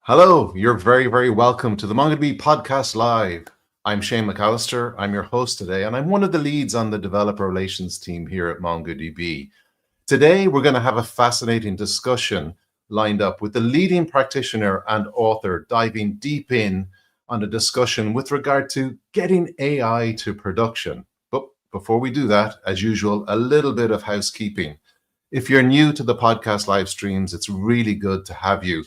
Hello, you're very, very welcome to the MongoDB Podcast Live. I'm Shane McAllister. I'm your host today, and I'm one of the leads on the developer relations team here at MongoDB. Today, we're going to have a fascinating discussion lined up with the leading practitioner and author diving deep in on a discussion with regard to getting AI to production. But before we do that, as usual, a little bit of housekeeping. If you're new to the podcast live streams, it's really good to have you.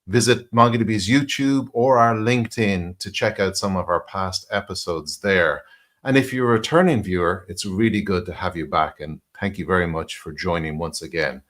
Visit MongoDB's YouTube or our LinkedIn to check out some of our past episodes there. And if you're a returning viewer, it's really good to have you back. And thank you very much for joining once again.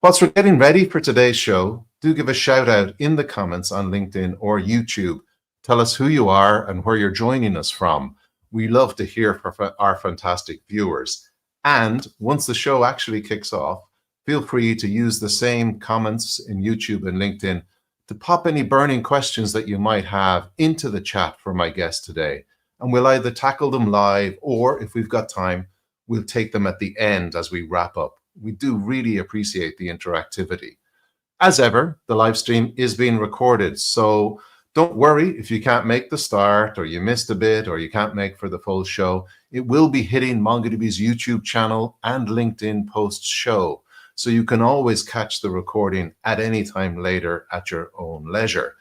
Whilst we're getting ready for today's show, do give a shout out in the comments on LinkedIn or YouTube. Tell us who you are and where you're joining us from. We love to hear from our fantastic viewers. And once the show actually kicks off, feel free to use the same comments in YouTube and LinkedIn to pop any burning questions that you might have into the chat for my guest today. And we'll either tackle them live or, if we've got time, we'll take them at the end as we wrap up. We do really appreciate the interactivity. As ever, the live stream is being recorded, so don't worry if you can't make the start or you missed a bit or you can't make for the full show. It will be hitting MongoDB's YouTube channel and LinkedIn post-show. So you can always catch the recording at any time later at your own leisure.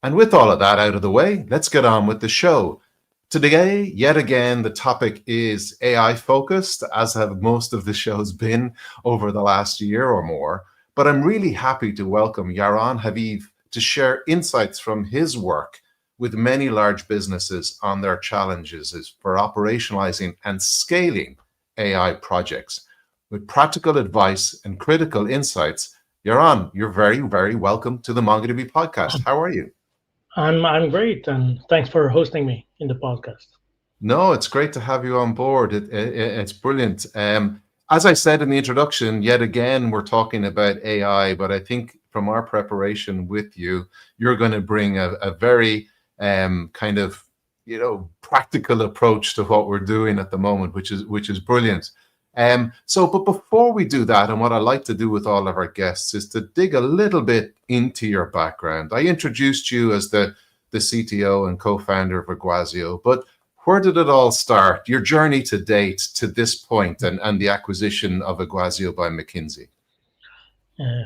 And with all of that out of the way, let's get on with the show. Today, yet again, the topic is AI focused, as have most of the shows been over the last year or more. But I'm really happy to welcome Yaron Haviv to share insights from his work with many large businesses on their challenges for operationalizing and scaling AI projects. With practical advice and critical insights, Yaron, you're very, very welcome to the MongoDB podcast. How are you? I'm great, and thanks for hosting me in the podcast. No, it's great to have you on board. It's brilliant. As I said in the introduction, yet again, we're talking about AI, but I think from our preparation with you, you're going to bring a very kind of, practical approach to what we're doing at the moment, which is brilliant. But before we do that, and what I like to do with all of our guests is to dig a little bit into your background. I introduced you as the CTO and co-founder of Iguazio, but where did it all start? Your journey to date to this point and the acquisition of Iguazio by McKinsey.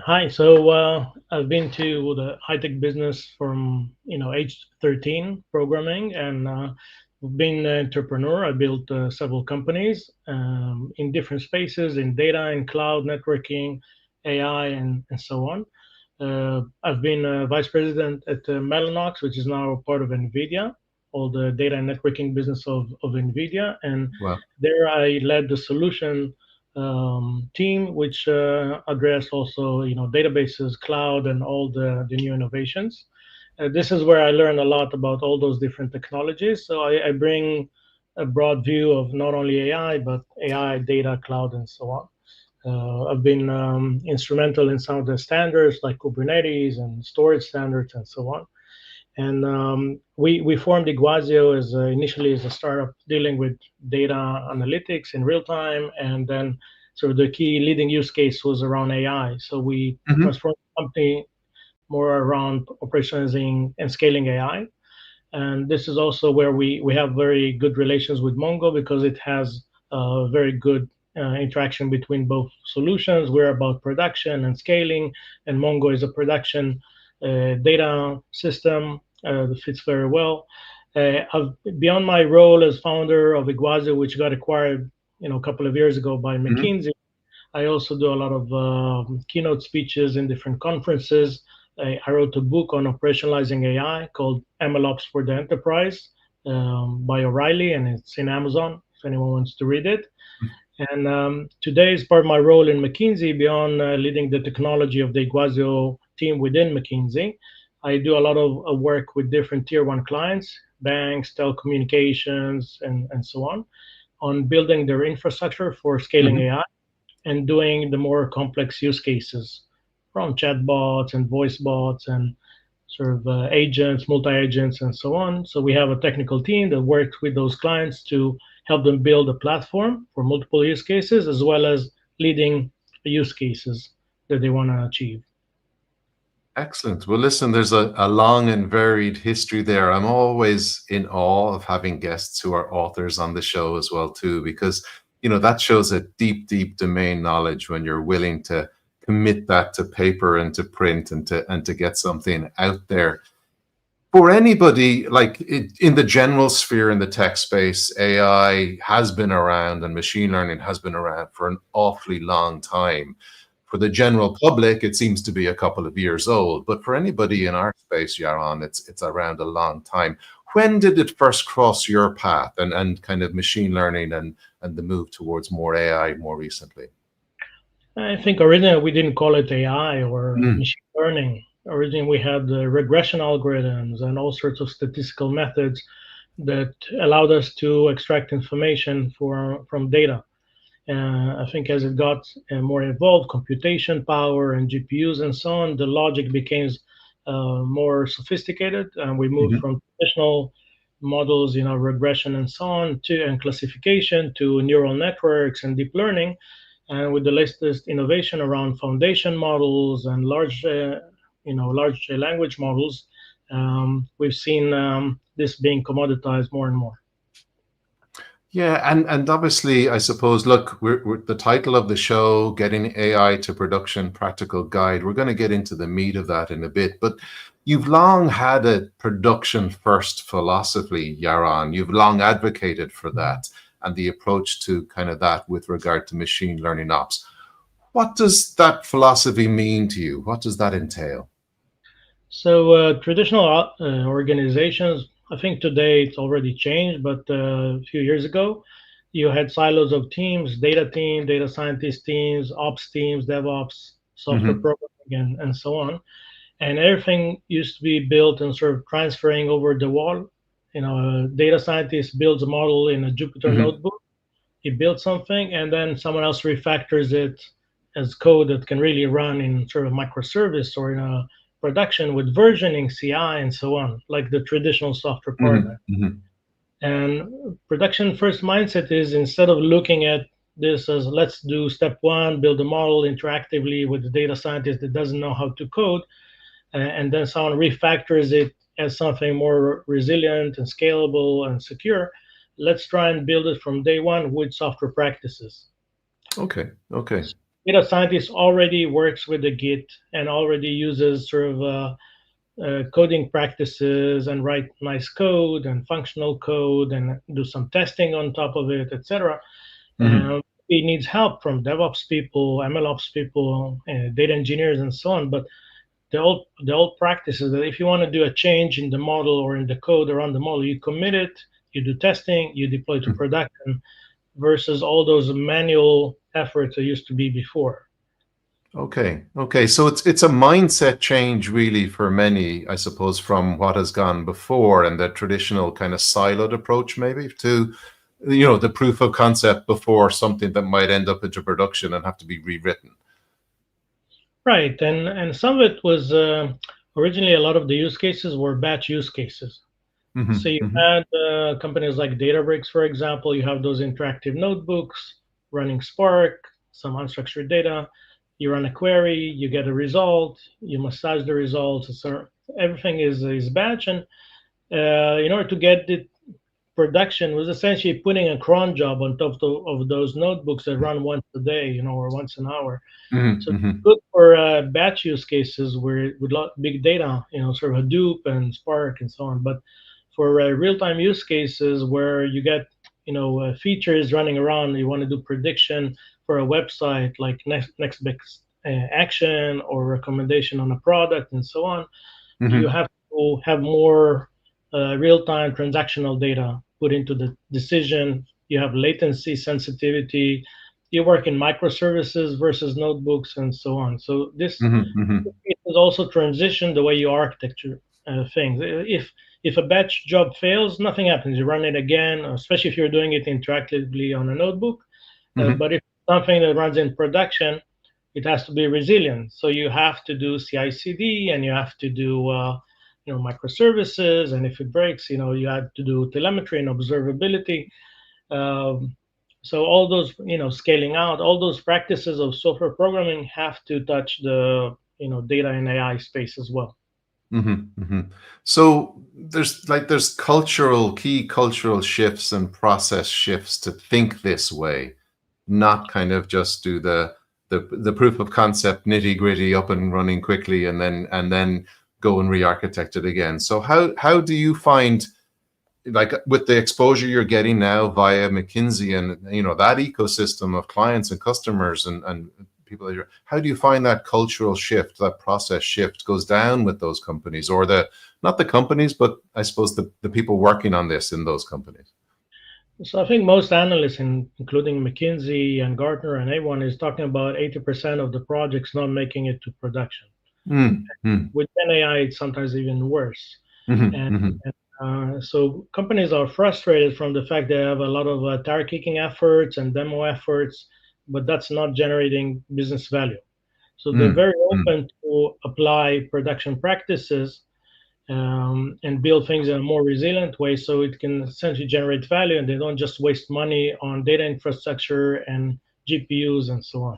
Hi. So I've been to the high-tech business from age 13, programming, and being an entrepreneur. I built several companies in different spaces, in data and cloud networking, AI, and so on. I've been vice president at Mellanox, which is now part of NVIDIA, all the data and networking business of NVIDIA. And Wow. there I led the solution team, which addressed also databases, cloud, and all the new innovations. This is where I learned a lot about all those different technologies. So I bring a broad view of not only AI, but AI, data, cloud, and so on. I've been instrumental in some of the standards like Kubernetes and storage standards and so on. And we formed Iguazio initially as a startup dealing with data analytics in real time, and then sort of the key leading use case was around AI. So we transformed the company more around operationalizing and scaling AI. And this is also where we have very good relations with Mongo because it has very good interaction between both solutions. We're about production and scaling, and Mongo is a production data system that fits very well. Beyond my role as founder of Iguazio, which got acquired a couple of years ago by McKinsey, I also do a lot of keynote speeches in different conferences. I wrote a book on operationalizing AI called MLOps for the Enterprise by O'Reilly, and it's in Amazon if anyone wants to read it. And today, as part of my role in McKinsey, beyond leading the technology of the Iguazio team within McKinsey, I do a lot of work with different tier one clients, banks, telecommunications, and so on building their infrastructure for scaling AI and doing the more complex use cases from chatbots and voice bots and sort of agents, multi-agents, and so on. So we have a technical team that works with those clients to help them build a platform for multiple use cases, as well as leading the use cases that they want to achieve. Excellent. Well, listen, there's a long and varied history there. I'm always in awe of having guests who are authors on the show as well, too, because that shows a deep, deep domain knowledge when you're willing to commit that to paper and to print and to get something out there. For anybody, like in the general sphere in the tech space, AI has been around and machine learning has been around for an awfully long time. For the general public, it seems to be a couple of years old, but for anybody in our space, Yaron, it's around a long time. When did it first cross your path and kind of machine learning and the move towards more AI more recently? I think originally we didn't call it AI or Mm, machine learning. Originally we had regression algorithms and all sorts of statistical methods that allowed us to extract information from data. I think as it got more involved, computation power and GPUs and so on, the logic became more sophisticated, and we moved mhm, from traditional models, regression and so on, to and classification to neural networks and deep learning. And with the latest innovation around foundation models and large language models, we've seen this being commoditized more and more. Yeah, and obviously, I suppose, look, we're the title of the show, Getting AI to Production Practical Guide. We're going to get into the meat of that in a bit, but you've long had a production first philosophy, Yaron. You've long advocated for that and the approach to kind of that with regard to machine learning ops. What does that philosophy mean to you? What does that entail? So traditional organizations, I think today it's already changed, but a few years ago, you had silos of teams: data team, data scientist teams, ops teams, DevOps, software Hmm. programming, and so on. And everything used to be built and sort of transferring over the wall. A data scientist builds a model in a Jupyter Hmm. notebook. He builds something, and then someone else refactors it as code that can really run in sort of microservice or in a production with versioning, CI, and so on, like the traditional software Hmm. paradigm. Hmm. And production first mindset is, instead of looking at this as let's do step one, build a model interactively with the data scientist that doesn't know how to code, and then someone refactors it as something more resilient and scalable and secure. Let's try and build it from day one with software practices. Okay, okay. Data scientist already works with the Git and already uses sort of coding practices and write nice code and functional code and do some testing on top of it, etc. Hmm. He needs help from DevOps people, MLOps people, data engineers, and so on. But the old practice is that if you want to do a change in the model or in the code around the model, you commit it, you do testing, you deploy to production, versus all those manual efforts that used to be before. Okay. Okay. So it's a mindset change really for many, I suppose, from what has gone before and the traditional kind of siloed approach maybe to, the proof of concept before something that might end up into production and have to be rewritten. Right, and some of it was originally, a lot of the use cases were batch use cases. So Hmm. you Hmm. had companies like Databricks, for example. You have those interactive notebooks running Spark, some unstructured data. You run a query, you get a result, you massage the results. So everything is batch, and in order to get it production was essentially putting a cron job on top of those notebooks that run once a day, or once an hour. Hmm. So Hmm. good for batch use cases where with big data, sort of Hadoop and Spark and so on. But for real-time use cases where you get, features running around, you want to do prediction for a website like next best action or recommendation on a product and so on, you Hmm. have to have more real-time transactional data put into the decision. You have latency sensitivity. You work in microservices versus notebooks and so on. So this Hmm. Hmm. it has also transitioned the way you architecture things. If a batch job fails, nothing happens. You run it again, especially if you're doing it interactively on a notebook. Hmm. But if something that runs in production, it has to be resilient. So you have to do CI/CD, and you have to do microservices. And if it breaks, you have to do telemetry and observability. Um, so all those, scaling out, all those practices of software programming have to touch data and AI space as well. So there's key cultural shifts and process shifts to think this way, not kind of just do the proof of concept nitty gritty up and running quickly and then go and re-architect it again. So how do you find, like, with the exposure you're getting now via McKinsey and that ecosystem of clients and customers and people that how do you find that cultural shift, that process shift goes down with those companies, or not the companies, but I suppose the people working on this in those companies? So I think most analysts, including McKinsey and Gartner and everyone, is talking about 80% of the projects not making it to production. With GenAI, it's sometimes even worse. And, so companies are frustrated from the fact they have a lot of tire kicking efforts and demo efforts, but that's not generating business value. So they're very open to apply production practices and build things in a more resilient way so it can essentially generate value, and they don't just waste money on data infrastructure and GPUs and so on.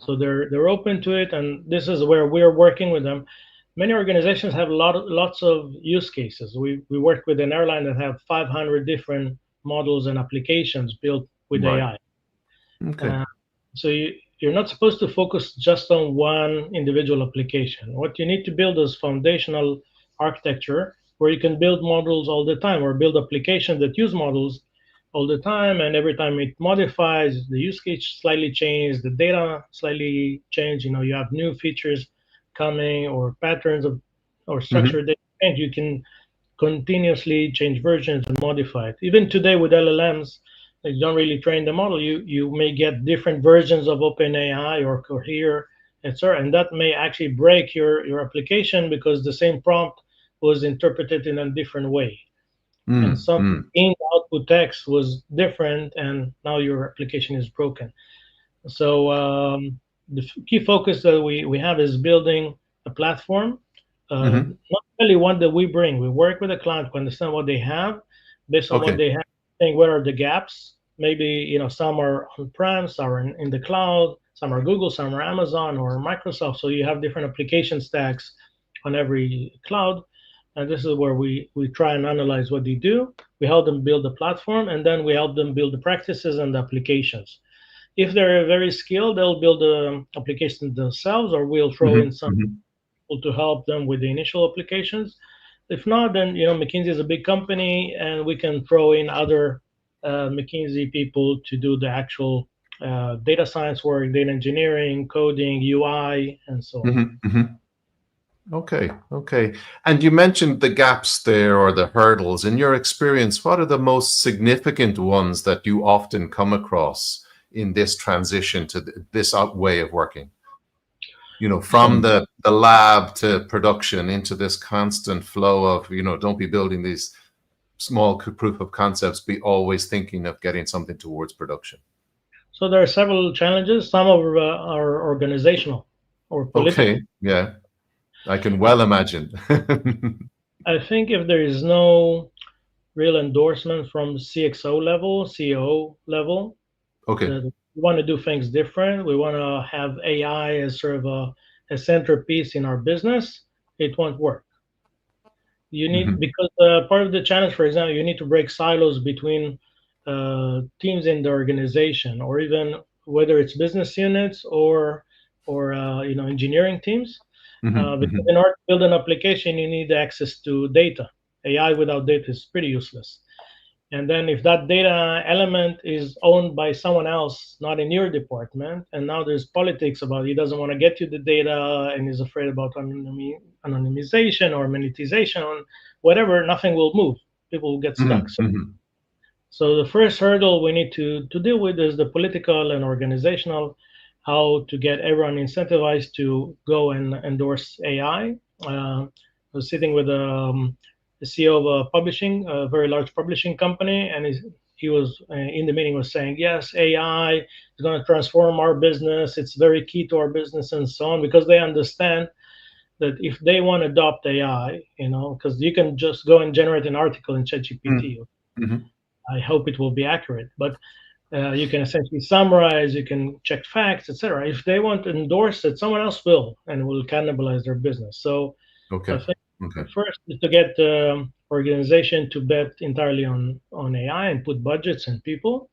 So they're open to it, and this is where we're working with them. Many organizations have lots of use cases. We work with an airline that have 500 different models and applications built with Right. AI. Okay. So you're not supposed to focus just on one individual application. What you need to build is foundational architecture where you can build models all the time, or build applications that use models all the time, and every time it modifies, the use case slightly changes, the data slightly change. You have new features coming, or patterns of or structure that change. You can continuously change versions and modify it. Even today with LLMs, you don't really train the model. You may get different versions of OpenAI or Cohere, etc., and that may actually break your application because the same prompt was interpreted in a different way, and some in output text was different, and now your application is broken. So the key focus that we have is building a platform, not really one that we bring. We work with the client to understand what they have, based on what Okay. they have, think what are the gaps. Maybe some are on-prem, some are in the cloud, some are Google, some are Amazon or Microsoft. So you have different application stacks on every cloud, and this is where we try and analyze what they do. We help them build the platform, and then we help them build the practices and the applications. If they're very skilled, they'll build the application themselves, or we'll throw in some people to help them with the initial applications. If not, then McKinsey is a big company, and we can throw in other McKinsey people to do the actual data science work, data engineering, coding, UI, and so on. Okay. And you mentioned the gaps there, or the hurdles. In your experience, what are the most significant ones that you often come across in this transition to this way of working? From the lab to production into this constant flow of, don't be building these small proof of concepts, be always thinking of getting something towards production. So there are several challenges. Some of are organizational or political. Okay, yeah, I can well imagine. I think if there is no real endorsement from CXO level, CEO level, Okay. that we want to do things different, we want to have AI as sort of a centerpiece in our business, it won't work. You need, because part of the challenge, for example, you need to break silos between teams in the organization, or even whether it's business units or engineering teams. Because in order to build an application, you need access to data. AI without data is pretty useless. And then if that data element is owned by someone else, not in your department, and now there's politics about he doesn't want to get you the data and is afraid about anonymization or monetization or whatever, nothing will move. People will get stuck. So the first hurdle we need to deal with is the political and organizational, how to get everyone incentivized to go and endorse AI. I was sitting with the CEO of a very large publishing company, and he was in the meeting was saying, yes, AI is going to transform our business. It's very key to our business and so on, because they understand that if they want to adopt AI, because you can just go and generate an article in ChatGPT. I hope it will be accurate, but You can essentially summarize, you can check facts, etc. If they want to endorse it, someone else will, and will cannibalize their business. So I Okay. think Okay. first is to get the organization to bet entirely on AI and put budgets and people.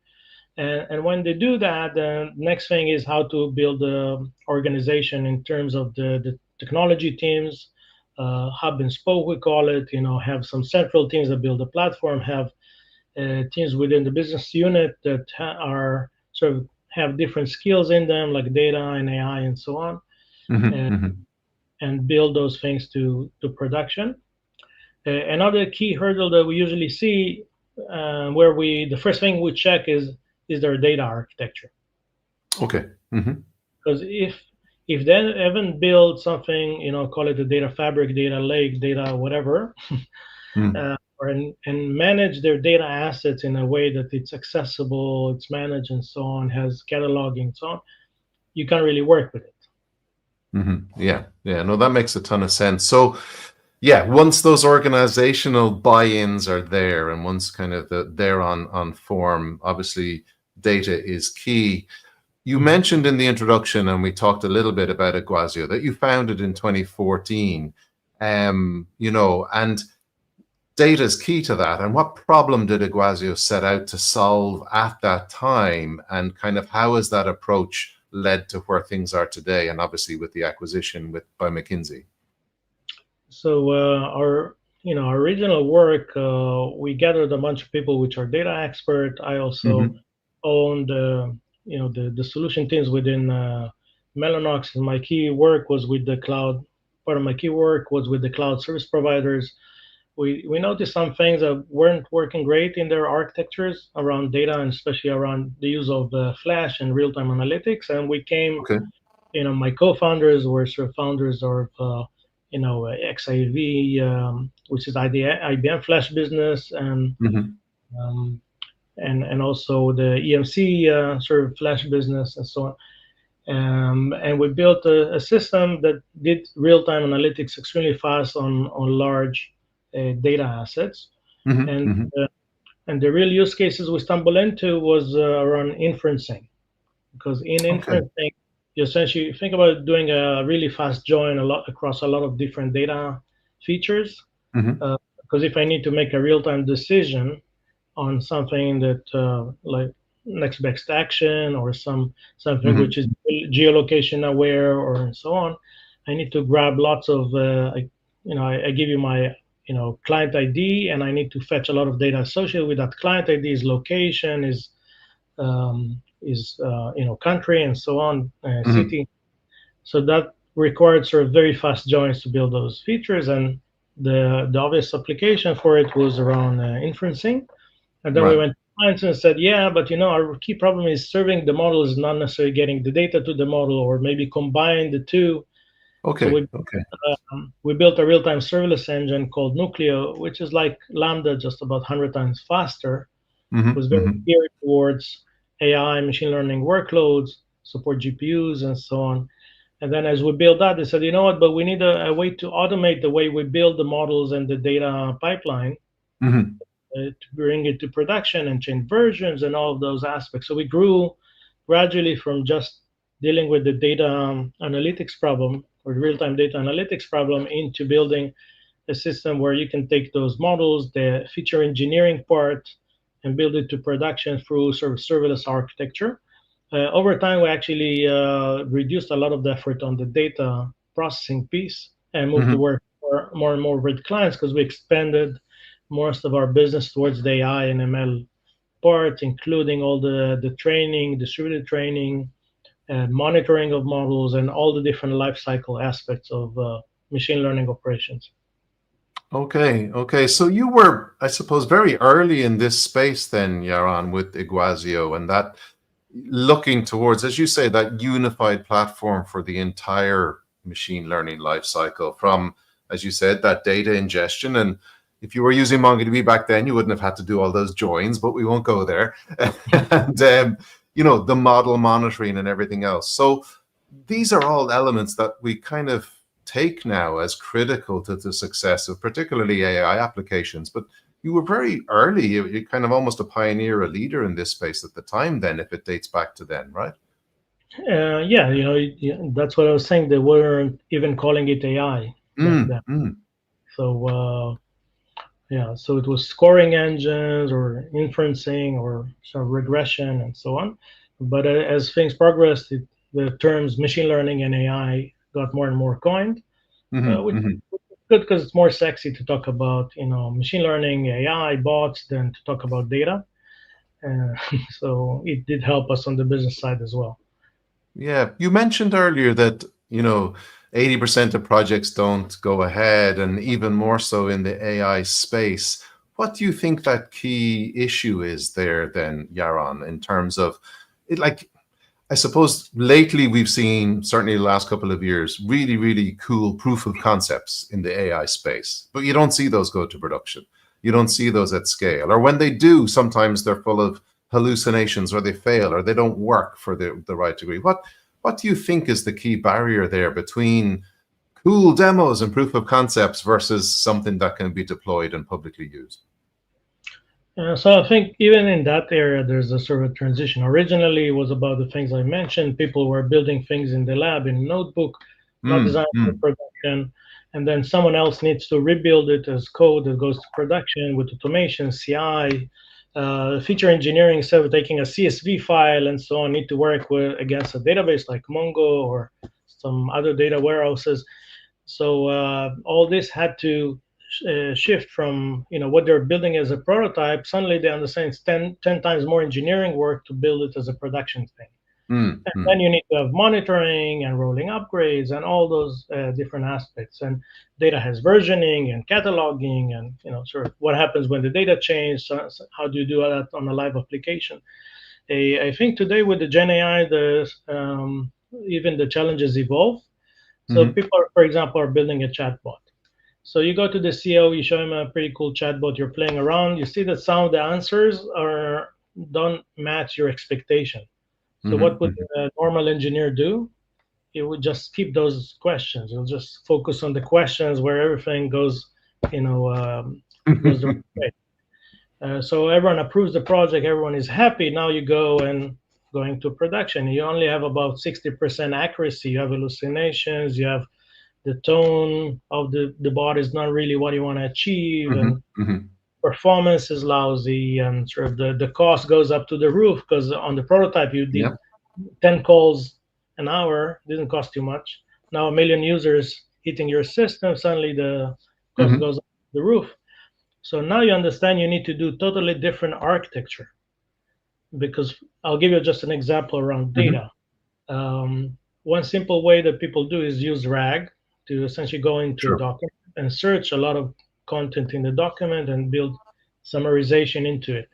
And when they do that, the next thing is how to build the organization in terms of the technology teams, hub and spoke, we call it. Have some central teams that build the platform, have teams within the business unit that are sort of have different skills in them, like data and AI and so on, Hmm. and, Hmm. and build those things to production. Another key hurdle that we usually see, where the first thing we check is their data architecture. Okay. Hmm. Because if they haven't built something, call it a data fabric, data lake, data whatever, Mm. and manage their data assets in a way that it's accessible, it's managed, and so on, has cataloging, and so on, you can't really work with it. Hmm. Yeah. Yeah. No, that makes a ton of sense. So, yeah, once those organizational buy-ins are there, and once kind of they're on form, obviously data is key. You Mhm. mentioned in the introduction, and we talked a little bit about Iguazio, that you founded in 2014. And data is key to that. And what problem did Iguazio set out to solve at that time? And kind of how has that approach led to where things are today? And obviously with the acquisition by McKinsey. So our original work, we gathered a bunch of people which are data expert. I also Hmm. owned the solution teams within Mellanox. My key work was with the cloud. Part of my key work was with the cloud service providers. We noticed some things that weren't working great in their architectures around data, and especially around the use of Flash and real-time analytics. And we came, Okay. my co-founders were sort of founders of XIV, which is IBM Flash business, Hmm. um, and also the EMC sort of Flash business and so on. And we built a system that did real-time analytics extremely fast on large data assets. Hmm. And Hmm. uh, and the real use cases we stumbled into was around inferencing, because in Okay. inferencing, you essentially think about doing a really fast join a lot across a lot of different data features. Hmm. Because if I need to make a real-time decision on something that like next best action, or something which Hmm. is geolocation aware, or so on, I need to grab lots of I give you my client ID, and I need to fetch a lot of data associated with that client ID, is location, is country, and so on, Hmm. city. So that required sort of very fast joins to build those features, and the obvious application for it was around inferencing. And then we Right. went to clients and said, yeah, but our key problem is serving the model is not necessarily getting the data to the model, or maybe combine the two. So Okay. Okay. we built a real-time serverless engine called Nucleio, which is like Lambda, just about 100 times faster. Was Hmm. very Hmm. geared towards AI, machine learning workloads, support GPUs, and so on. And then as we build that, they said, you know what, but we need a way to automate the way we build the models and the data pipeline Hmm. to bring it to production and change versions and all of those aspects. So we grew gradually from just dealing with the data analytics problem, or real-time data analytics problem, into building a system where you can take those models, the feature engineering part, and build it to production through sort of serverless architecture. Over time, we actually reduced a lot of the effort on the data processing piece and moved to Hmm. work more and more with clients, because we expanded most of our business towards the AI and ML part, including all the training, distributed training, monitoring of models, and all the different life cycle aspects of machine learning operations. Okay. Okay. So you were, I suppose, very early in this space then, Yaron, with Iguazio, and that looking towards, as you say, that unified platform for the entire machine learning lifecycle from, as you said, that data ingestion. And if you were using MongoDB back then, you wouldn't have had to do all those joins, but we won't go there. And, the model monitoring and everything else. So these are all elements that we kind of take now as critical to the success of particularly AI applications. But you were very early. You're kind of almost a pioneer, a leader in this space at the time. Then, if it dates back to then, right? Yeah, that's what I was saying. They weren't even calling it AI back Mm, then. mm, So yeah, so it was scoring engines or inferencing or some regression and so on. But as things progressed, the terms machine learning and AI got more and more coined, mm, which mm. is good because it's more sexy to talk about machine learning, AI, bots than to talk about data. Uh, so it did help us on the business side as well. Yeah, you mentioned earlier that, 80% of projects don't go ahead, and even more so in the AI space. What do you think that key issue is there then, Yaron, in terms of it? Like, I suppose lately we've seen, certainly the last couple of years, really, really cool proof of concepts in the AI space, but you don't see those go to production. You don't see those at scale. Or when they do, sometimes they're full of hallucinations, or they fail, or they don't work for the right degree. What do you think is the key barrier there between cool demos and proof of concepts versus something that can be deployed and publicly used? So I think even in that area, there's a sort of transition. Originally, it was about the things I mentioned. People were building things in the lab in a notebook, not Mm, designed for mm, production, and then someone else needs to rebuild it as code that goes to production with automation, CI, feature engineering. Instead of taking a CSV file and so on, need to work with against a database like Mongo or some other data warehouses. So all this had to shift from what they're building as a prototype. Suddenly they understand it's 10 times more engineering work to build it as a production thing. mm, And mm. then you need to have monitoring and rolling upgrades and all those different aspects. And data has versioning and cataloging, and sort of what happens when the data changes. So how do you do that on a live application? I think today with the Gen AI, even the challenges evolve. So Mhm. people, for example, are building a chatbot. So you go to the CEO, you show him a pretty cool chatbot, you're playing around, you see that some of the answers are don't match your expectation. So what Mhm. would Mhm. a normal engineer do? He would just keep those questions. He'll just focus on the questions where everything goes, you know, goes the right way. So everyone approves the project, everyone is happy. Now you go and going to production. You only have about 60% accuracy. You have hallucinations. You have the tone of the bot is not really what you want to achieve, Mhm. and Mhm. performance is lousy, and sort of the cost goes up to the roof because on the prototype you did Yep. 10 calls an hour, didn't cost too much. Now a million users hitting your system, suddenly the cost Mhm. goes up the roof. So now you understand you need to do totally different architecture, because I'll give you just an example around Mhm. data. One simple way that people do is use RAG to essentially go into a Sure. document and search a lot of content in the document and build summarization into it.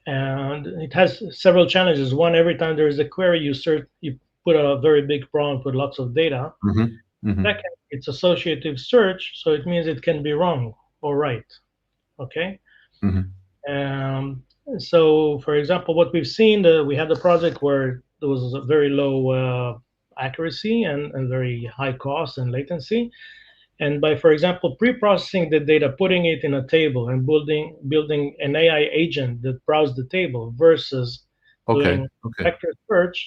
And it has several challenges. One, every time there is a query, you put a very big prompt with lots of data. Mhm. Mhm. Second, it's associative search, so it means it can be wrong or right. Okay. Mhm. Um, so, for example, what we've seen, we had a project where there was a very low accuracy and very high cost and latency. And by, for example, pre-processing the data, putting it in a table and building an AI agent that browsed the table versus Okay. doing Okay. vector search,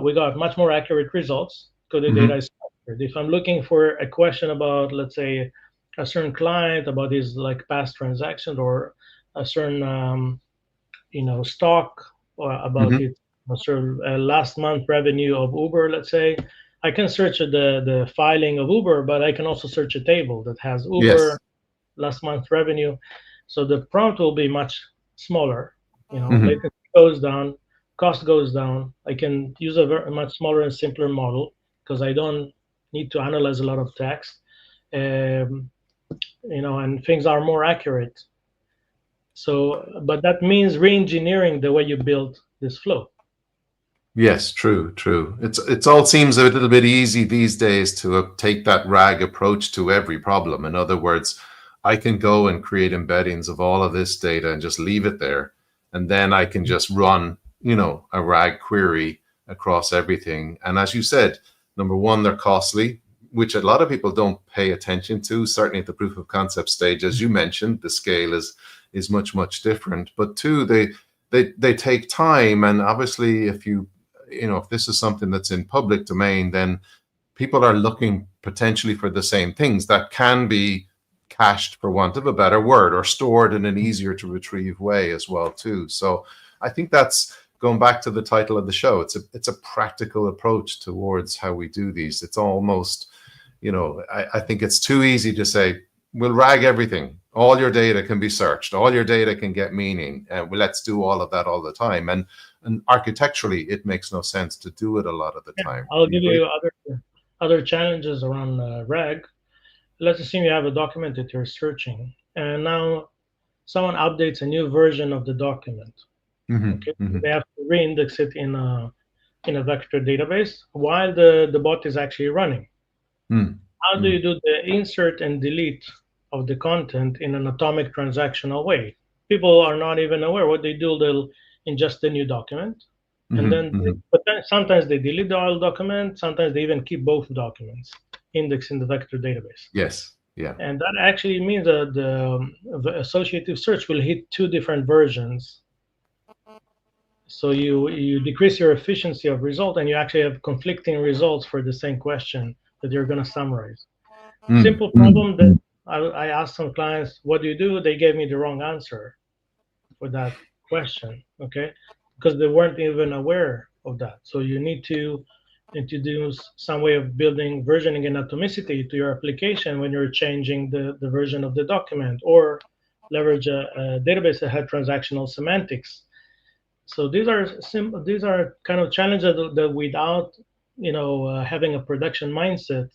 we got much more accurate results because the data Mhm. is structured. If I'm looking for a question about, let's say, a certain client about his like past transactions, or a certain stock, or about Mhm. its sort of last month revenue of Uber, let's say, I can search the filing of Uber, but I can also search a table that has Uber Yes. last month revenue. So the prompt will be much smaller. Mhm. Latency goes down, cost goes down. I can use a much smaller and simpler model because I don't need to analyze a lot of text. Um, and things are more accurate. So, but that means re-engineering the way you build this flow. Yes, true, true. It's all seems a little bit easy these days to take that RAG approach to every problem. In other words, I can go and create embeddings of all of this data and just leave it there, and then I can just run, a RAG query across everything. And as you said, number one, they're costly. which a lot of people don't pay attention to, certainly at the proof of concept stage. As you mentioned, the scale is much different. But two, they take time, and obviously, if this is something that's in public domain, then people are looking potentially for the same things that can be cached, for want of a better word, or stored in an easier to retrieve way as well too. So I think that's going back to the title of the show. It's a practical approach towards how we do these. It's almost, I think it's too easy to say, we'll RAG everything. All your data can be searched. All your data can get meaning. Let's do all of that all the time. And architecturally, it makes no sense to do it a lot of the time. I'll give you other challenges around RAG. Let's assume you have a document that you're searching, and now someone updates a new version of the document. Okay, they have to re-index it in a vector database while the bot is actually running. How do you do the insert and delete of the content in an atomic transactional way? People are not even aware. What they do, they'll ingest a new document, and then sometimes they delete the old document. Sometimes they even keep both documents indexed in the vector database. Yes. Yeah. And that actually means that the associative search will hit two different versions. So you decrease your efficiency of result, and you actually have conflicting results for the same question that you're going to summarize. Simple problem that I asked some clients, what do you do? They gave me the wrong answer for that question, okay? Because they weren't even aware of that. So you need to introduce some way of building versioning and atomicity to your application when you're changing the version of the document, or leverage a database that had transactional semantics. So these are kind of challenges that without having a production mindset,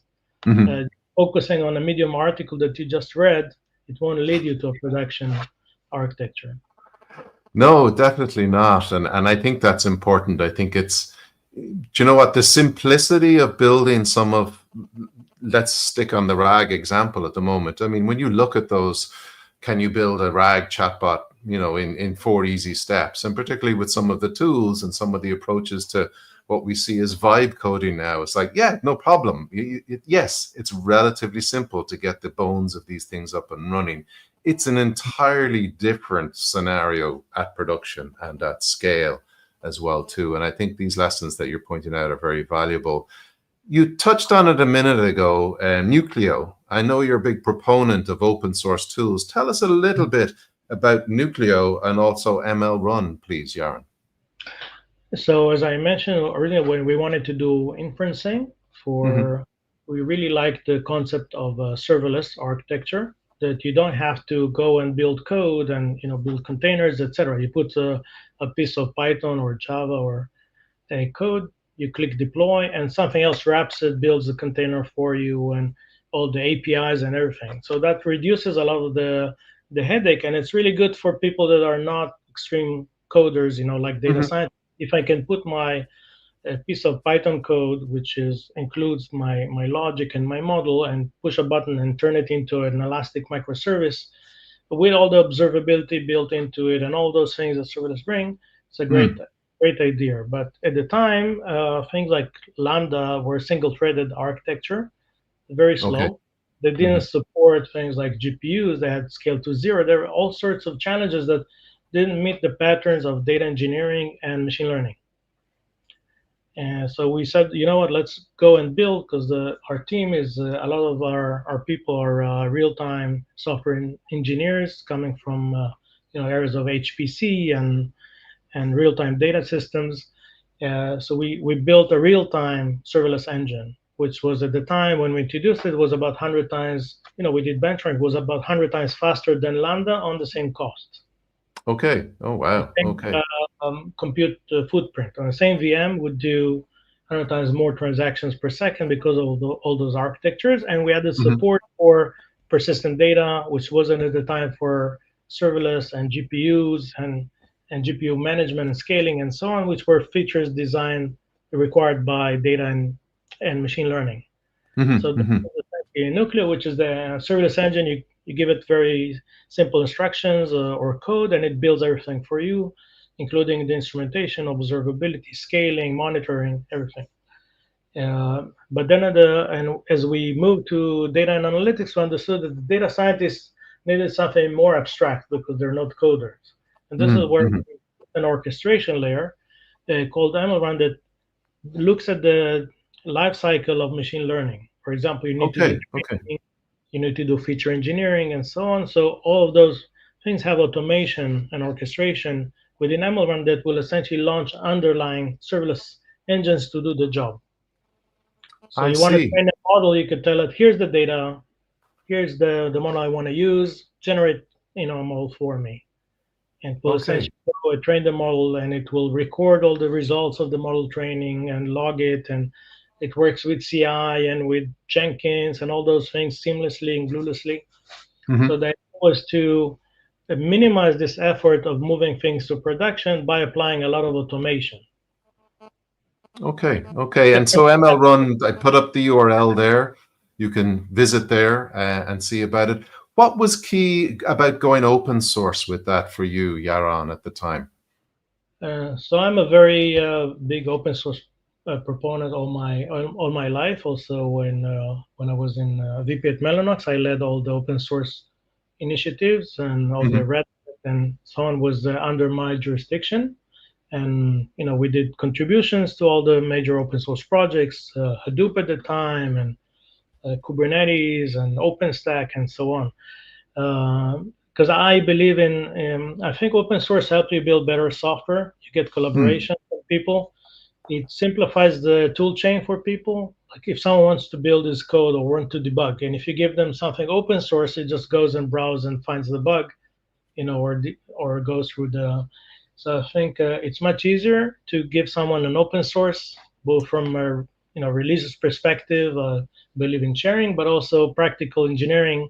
focusing on a Medium article that you just read, it won't lead you to a production architecture. No, definitely not. And I think that's important. I think it's, do you know what, the simplicity of building let's stick on the RAG example at the moment. I mean, when you look at those, can you build a RAG chatbot, in 4 easy steps, and particularly with some of the tools and some of the approaches to what we see as vibe coding now, it's like, yeah, no problem. Yes, it's relatively simple to get the bones of these things up and running. It's an entirely different scenario at production and at scale as well too. And I think these lessons that you're pointing out are very valuable. You touched on it a minute ago, Nucleo. I know you're a big proponent of open source tools. Tell us a little bit about Nucleo and also MLRun, please, Yaron. So as I mentioned earlier, when we wanted to do inferencing we really like the concept of serverless architecture, that you don't have to go and build code and build containers, etc. You put a piece of Python or Java or a code, you click deploy, and something else wraps it, builds a container for you, and all the APIs and everything. So that reduces a lot of the headache, and it's really good for people that are not extreme coders, like data science. If I can put my piece of Python code, which includes my logic and my model, and push a button and turn it into an elastic microservice with all the observability built into it and all those things that serverless bring, it's a great idea. But at the time, things like Lambda were single-threaded architecture, very slow. Okay. They didn't support things like GPUs. They had scaled to 0. There were all sorts of challenges that didn't meet the patterns of data engineering and machine learning. And so we said, you know what, let's go and build, because our team is, a lot of our people are real-time software engineers coming from areas of HPC and real-time data systems. So we built a real-time serverless engine, which was, at the time when we introduced it, was about 100 times, we did benchmark, was about 100 times faster than Lambda on the same cost. Okay. Oh, wow. Okay. Compute footprint on the same VM would do 100 times more transactions per second because of all those architectures. And we had the support for persistent data, which wasn't at the time for serverless and GPUs and GPU management and scaling and so on, which were features designed required by data and machine learning. So in Nucleo, which is the serverless engine, you give it very simple instructions or code, and it builds everything for you, including the instrumentation, observability, scaling, monitoring, everything. But then as we moved to data and analytics, we understood that the data scientists needed something more abstract because they're not coders. And this is Mm, where mhm. an orchestration layer called MLRun that looks at the life cycle of machine learning. For example, you need to do Okay, okay. training, you need to do feature engineering, and so on. So all of those things have automation and orchestration within MLRun that will essentially launch underlying serverless engines to do the job. So I you want to see. train a model, you could tell it, here's the data, here's the model I want to use, generate a model for me. And it will Okay. essentially go and train the model, and it will record all the results of the model training and log it. And it works with CI and with Jenkins and all those things seamlessly and gluelessly. So Mhm. the idea was to minimize this effort of moving things to production by applying a lot of automation. Okay, okay. And so ML Run, I put up the URL there. You can visit there and see about it. What was key about going open source with that for you, Yaron, at the time? So I'm a very big open source proponent all my life. Also, when I was in VP at Mellanox, I led all the open source initiatives, and all the Hmm. Red Hat and so on was under my jurisdiction. And we did contributions to all the major open source projects, Hadoop at the time, and Kubernetes and OpenStack and so on. Because I believe I think open source helps you build better software. You get Mm. collaboration with people. It simplifies the tool chain for people. Like if someone wants to build this code or want to debug, and if you give them something open source, it just goes and browses and finds the bug, or goes through the. So I think it's much easier to give someone an open source, both from a releases perspective, believe in sharing, but also practical engineering.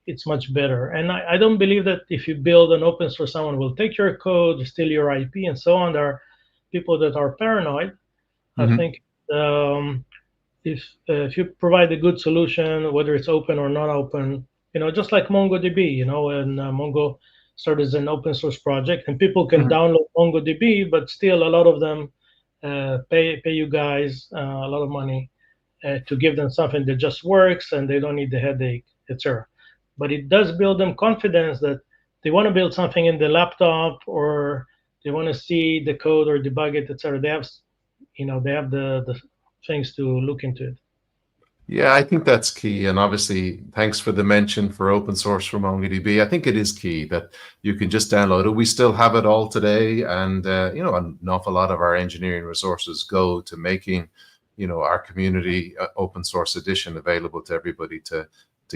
It's much better. And I don't believe that if you build an open source, someone will take your code, steal your IP, and so on. There are people that are paranoid. I Hmm. think um, if you provide a good solution, whether it's open or not open, just like MongoDB, and Mongo started as an open source project, and people can Hmm. download MongoDB, but still a lot of them pay you guys a lot of money to give them something that just works and they don't need the headache, etc. But it does build them confidence that they want to build something in the laptop, or they want to see the code or debug it, etc. They have the things to look into it. Yeah, I think that's key. And obviously, thanks for the mention for open source for MongoDB. I think it is key that you can just download it. We still have it all today. And, an awful lot of our engineering resources go to making, our community open source edition available to everybody to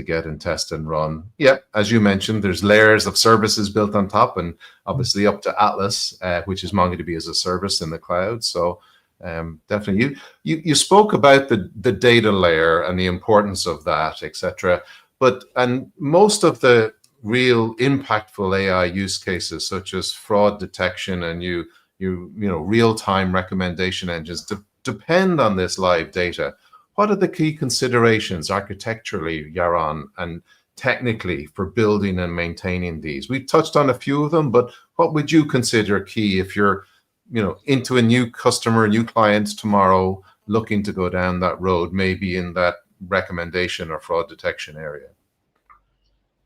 get and test and run. Yeah, as you mentioned, there's layers of services built on top and obviously up to Atlas, which is MongoDB as a service in the cloud. So definitely. You spoke about the data layer and the importance of that, etc. And most of the real impactful AI use cases, such as fraud detection and real time recommendation engines, depend on this live data. What are the key considerations architecturally, Yaron, and technically for building and maintaining these? We've touched on a few of them, but what would you consider key if you're into a new customer, new client tomorrow, looking to go down that road, maybe in that recommendation or fraud detection area?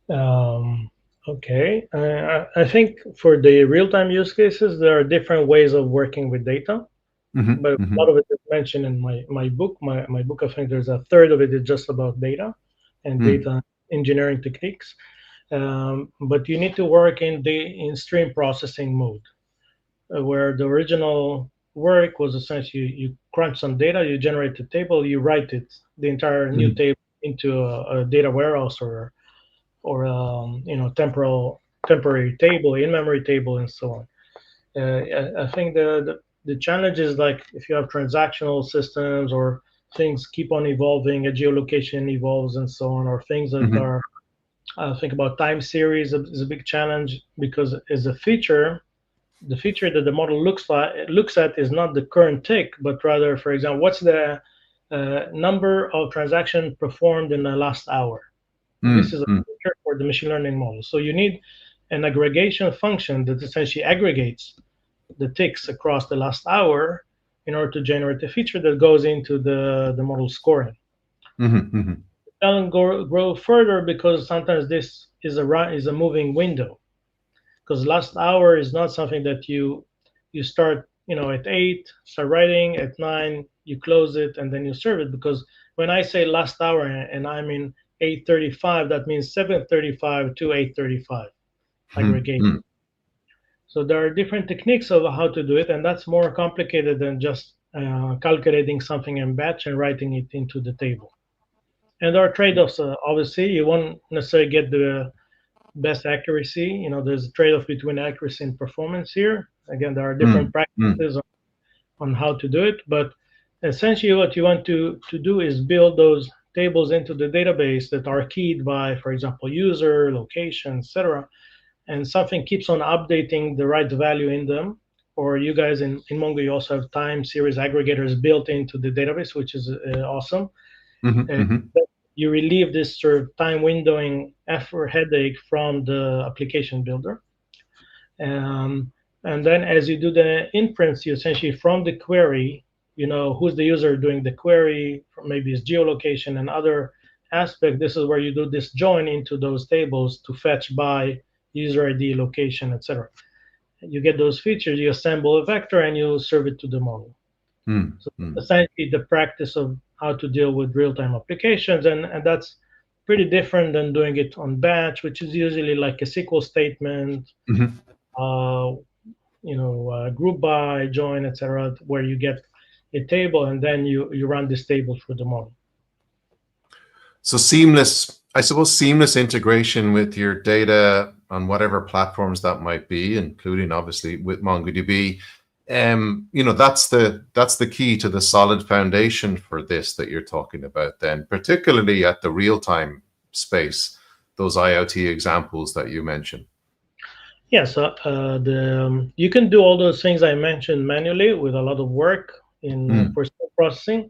Um, okay. I think for the real-time use cases, there are different ways of working with data, Hmm. but a Hmm. lot of it is mentioned in my book. My book, I think there's a third of it is just about data and Mm. data engineering techniques. But you need to work in stream processing mode, where the original work was essentially you crunch some data, you generate the table, you write it, the entire new Mm. table into a data warehouse, or temporary table, in-memory table, and so on. I think the challenge is, like, if you have transactional systems, or things keep on evolving, a geolocation evolves and so on, or things that Hmm. are, I think about time series is a big challenge, because as a feature, the feature that the model looks at is not the current tick, but rather, for example, what's the number of transactions performed in the last hour. This Mm. is a Mm. feature for the machine learning model. So you need an aggregation function that essentially aggregates the ticks across the last hour, in order to generate a feature that goes into the model scoring. Mm-hmm. It doesn't grow further because sometimes this is a moving window. Because last hour is not something that you start at 8, start writing at 9, you close it, and then you serve it. Because when I say last hour and I'm in 8:35, that means 7:35 to 8:35 aggregate. Mm-hmm. So there are different techniques of how to do it, and that's more complicated than just calculating something in batch and writing it into the table. And there are trade-offs. Obviously, you won't necessarily get the best accuracy. There's a trade-off between accuracy and performance here. Again, there are different Mm-hmm. practices on how to do it, but essentially what you want to do is build those tables into the database that are keyed by, for example, user, location, etc. And something keeps on updating the right value in them. Or you guys in Mongo, you also have time series aggregators built into the database, which is awesome. Mm-hmm. Uh, Mm-hmm. you relieve this sort of time windowing effort headache from the application builder. Um, and then as you do the inference, you essentially from the query, who's the user doing the query, maybe it's geolocation and other aspect. This is where you do this join into those tables to fetch by user ID, location, etc. You get those features, you assemble a vector, and you serve it to the model. So Mm-hmm. essentially the practice of how to deal with real-time applications, and that's pretty different than doing it on batch, which is usually like a SQL statement, Mm-hmm. uh, group by, join, etc., where you get a table and then you run this table through the model. So seamless, I suppose, seamless integration with your data on whatever platforms that might be, including obviously with MongoDB. That's the key to the solid foundation for this that you're talking about. Then, particularly at the real time space, those IoT examples that you mentioned. Yeah, so you can do all those things I mentioned manually with a lot of work in Mm, for processing.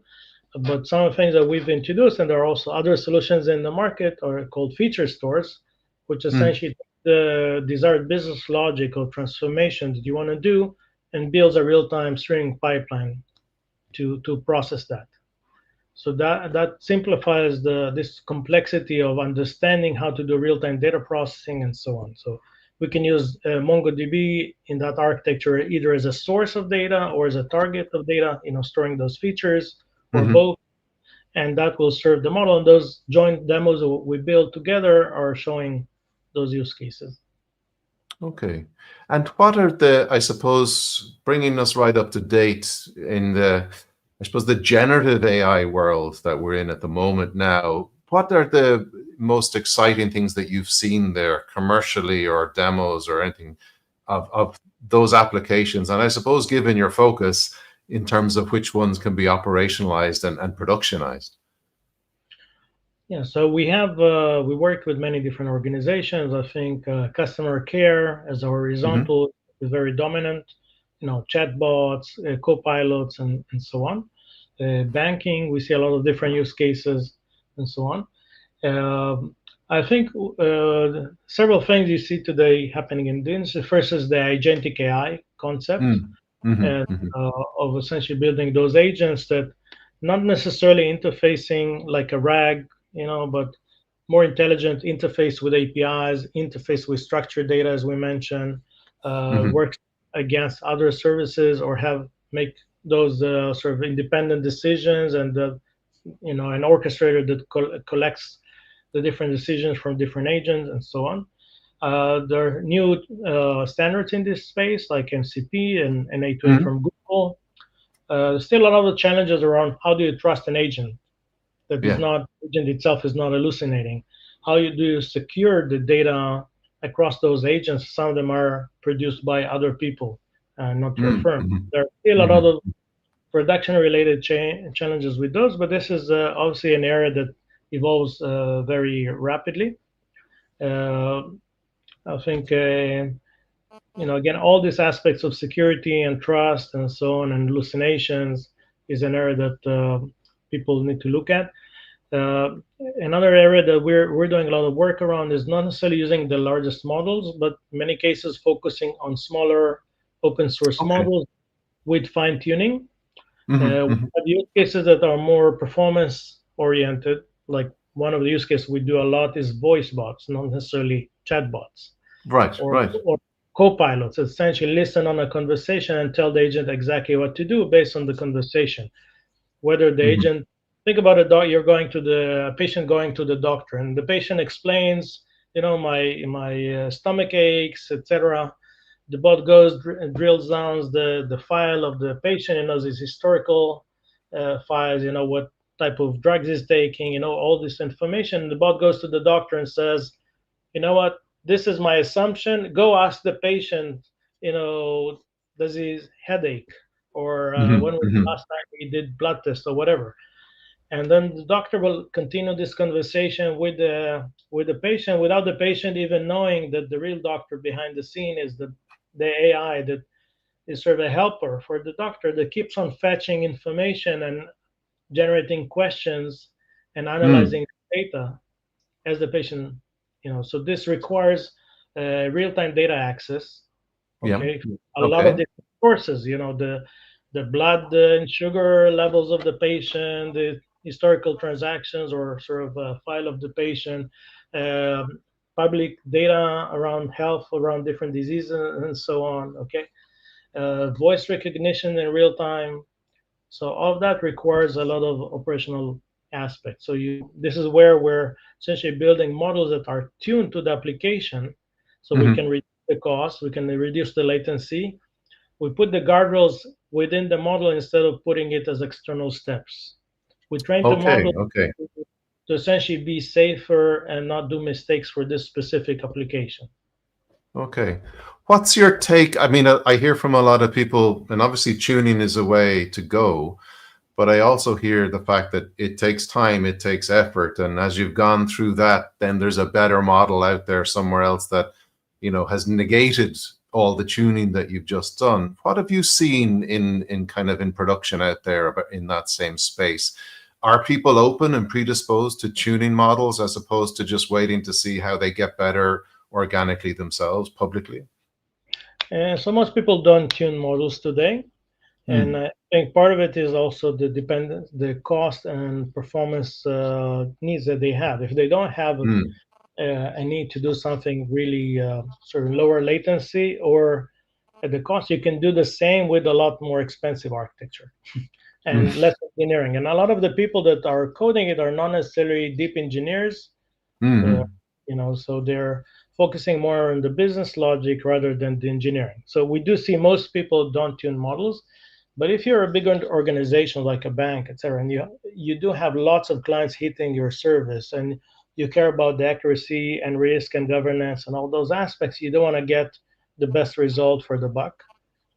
But some of the things that we've introduced, and there are also other solutions in the market, are called feature stores, which mm, essentially take the desired business logic or transformation that you want to do and builds a real-time streaming pipeline to process that. So that simplifies this complexity of understanding how to do real-time data processing and so on. So we can use MongoDB in that architecture either as a source of data or as a target of data, storing those features, or mhm. both, and that will serve the model. And those joint demos that we build together are showing those use cases. Okay. And what are the, I suppose, bringing us right up to date in I suppose, the generative AI world that we're in at the moment now, what are the most exciting things that you've seen there commercially or demos or anything of those applications? And I suppose, given your focus in terms of which ones can be operationalized and productionized. Yeah, so we worked with many different organizations. I think customer care as a Hmm. horizontal is very dominant. Chatbots, co-pilots, and so on. Banking, we see a lot of different use cases and so on. Um, I think several things you see today happening in the industry. First is the agentic AI concept, Mm. Hmm. and Hmm. of essentially building those agents that not necessarily interfacing like a RAG, but more intelligent interface with APIs, interface with structured data, as we mentioned, Hmm. works against other services or have make those sort of independent decisions, and an orchestrator that collects the different decisions from different agents and so on. There are new standards in this space like MCP and A2A Hmm. from Google. Still a lot of challenges around how do you trust an agent that is Yeah. not agent itself is not hallucinating. How do you secure the data across those agents? Some of them are produced by other people, not your Mm. firm. Hmm. There are still a lot Hmm. of production-related challenges with those, but this is obviously an area that evolves very rapidly. Uh, I think again, all these aspects of security and trust and so on, and hallucinations is an area that people need to look at. Uh, Another area that we're doing a lot of work around is not necessarily using the largest models, but in many cases focusing on smaller open source Okay. models with fine tuning. Mm-hmm. We Mm-hmm. have use cases that are more performance oriented. Like one of the use cases we do a lot is voice bots, not necessarily chatbots, Right, right. or co-pilots. Essentially, listen on a conversation and tell the agent exactly what to do based on the conversation. Whether the Mm-hmm. agent, think about a doc, you're going to the patient going to the doctor, and the patient explains, my stomach aches, etc. The bot goes and drills down the file of the patient, his historical files, what type of drugs he's taking, all this information. The bot goes to the doctor and says, you know what, this is my assumption. Go ask the patient, you know, does he headache, or when Mm-hmm. was the Mm-hmm. last time he did blood test or whatever. And then the doctor will continue this conversation with the patient without the patient even knowing that the real doctor behind the scene is the AI that is sort of a helper for the doctor that keeps on fetching information and generating questions and Mm. analyzing data as the patient. So this requires real-time data access. Yeah. Okay, a lot of Okay. different sources. The blood and sugar levels of the patient, the historical transactions or sort of a file of the patient, um, public data around health, around different diseases, and so on. Okay, voice recognition in real time. So all of that requires a lot of operational aspects. So this is where we're essentially building models that are tuned to the application, so we Mm-hmm. can reduce the cost, we can reduce the latency. We put the guardrails within the model instead of putting it as external steps. We train the Okay. model Okay. to essentially be safer and not do mistakes for this specific application. Okay. What's your take? I mean, I hear from a lot of people, and obviously tuning is a way to go, but I also hear the fact that it takes time, it takes effort. And as you've gone through that, then there's a better model out there somewhere else that, has negated all the tuning that you've just done. What have you seen in kind of in production out there about in that same space? Are people open and predisposed to tuning models as opposed to just waiting to see how they get better organically themselves publicly? And so most people don't tune models today. And Mm, I think part of it is also the dependence, the cost and performance needs that they have. If they don't have mm, a need to do something really sort of lower latency or at the cost, you can do the same with a lot more expensive architecture mm, and less engineering. And a lot of the people that are coding it are not necessarily deep engineers, uh, mm, so they're focusing more on the business logic rather than the engineering. So we do see most people don't tune models, but if you're a big organization like a bank, etc., and you do have lots of clients hitting your service, and you care about the accuracy and risk and governance and all those aspects, you don't want to get the best result for the buck.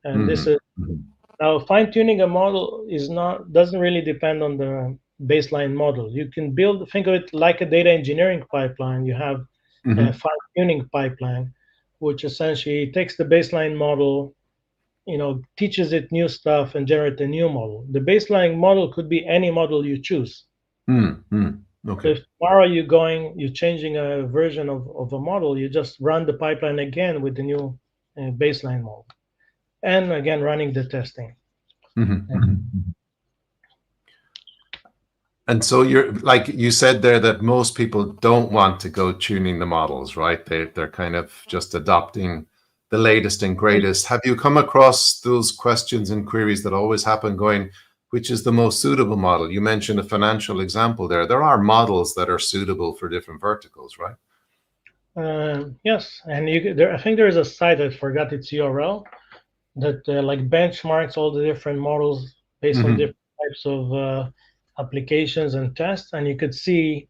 And this mm, is mm, now fine tuning a model is not doesn't really depend on the baseline model. You can think of it like a data engineering pipeline. You have a mm, fine tuning pipeline, which essentially takes the baseline model, teaches it new stuff and generate a new model. The baseline model could be any model you choose. mm, mm. So Okay. if tomorrow you're changing a version of a model, you just run the pipeline again with the new baseline model, and again running the testing. Mhm, mhm. And so you're like you said there that most people don't want to go tuning the models, right? They're kind of just adopting the latest and greatest. Have you come across those questions and queries that always happen going, which is the most suitable model? You mentioned a financial example there. There are models that are suitable for different verticals, right? Yes, and I think there is a site, I forgot its URL, that like benchmarks all the different models based on Hmm. different types of applications and tests, and you could see.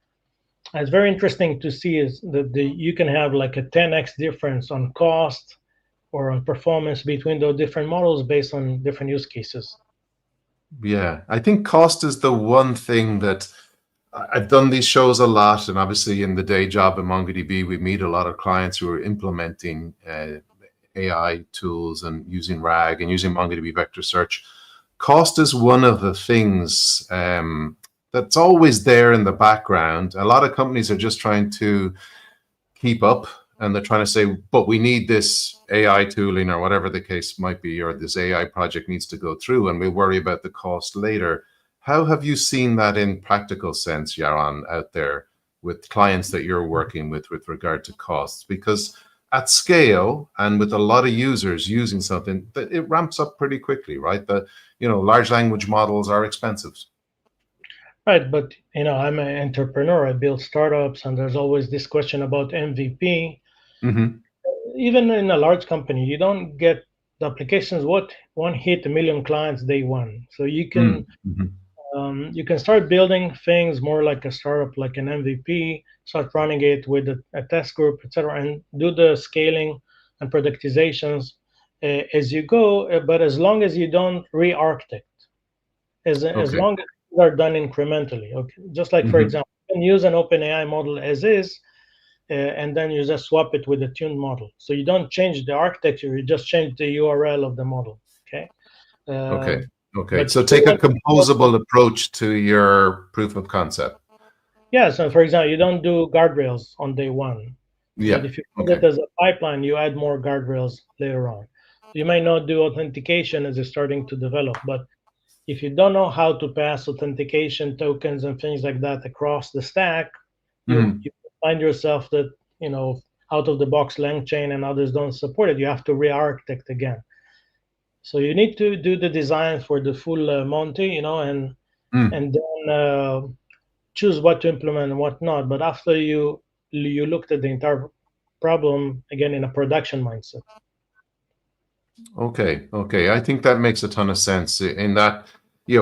It's very interesting to see is that you can have like a 10x difference on cost or on performance between those different models based on different use cases. Yeah, I think cost is the one thing that I've done these shows a lot, and obviously in the day job at MongoDB, we meet a lot of clients who are implementing AI tools and using RAG and using MongoDB vector search. Cost is one of the things that's always there in the background. A lot of companies are just trying to keep up and they're trying to say, but we need this AI tooling or whatever the case might be, or this AI project needs to go through, and we worry about the cost later. How have you seen that in practical sense, Yaron, out there with clients that you're working with regard to costs? Because at scale and with a lot of users using something, that it ramps up pretty quickly, right? Large language models are expensive. Right, but I'm an entrepreneur. I build startups, and there's always this question about MVP. Mm-hmm. Even in a large company, you don't get the applications what one hit a million clients day one. So Mm-hmm. you can start building things more like a startup, like an MVP. Start running it with a test group, etc., and do the scaling and productizations as you go. But as long as you don't re-architect, as Okay. long as things are done incrementally. Okay, just like for Mm-hmm. example, you can use an OpenAI model as is, and then you just swap it with a tuned model. So you don't change the architecture; you just change the URL of the model. Okay, Okay. um, Okay. but So still take a when composable approach to your proof of concept. yeah, so for example, you don't do guardrails on day one, but Yeah. if you put Okay. it as a pipeline, you add more guardrails later on. You might not do authentication as you're starting to develop, but if you don't know how to pass authentication tokens and things like that across the stack, Mm-hmm. you find yourself that out of the box LangChain and others don't support it. You have to re-architect again. So you need to do the design for the full Monty, Mm. and then choose what to implement and what not. But after you looked at the entire problem again in a production mindset. Okay. Okay. I think that makes a ton of sense in that,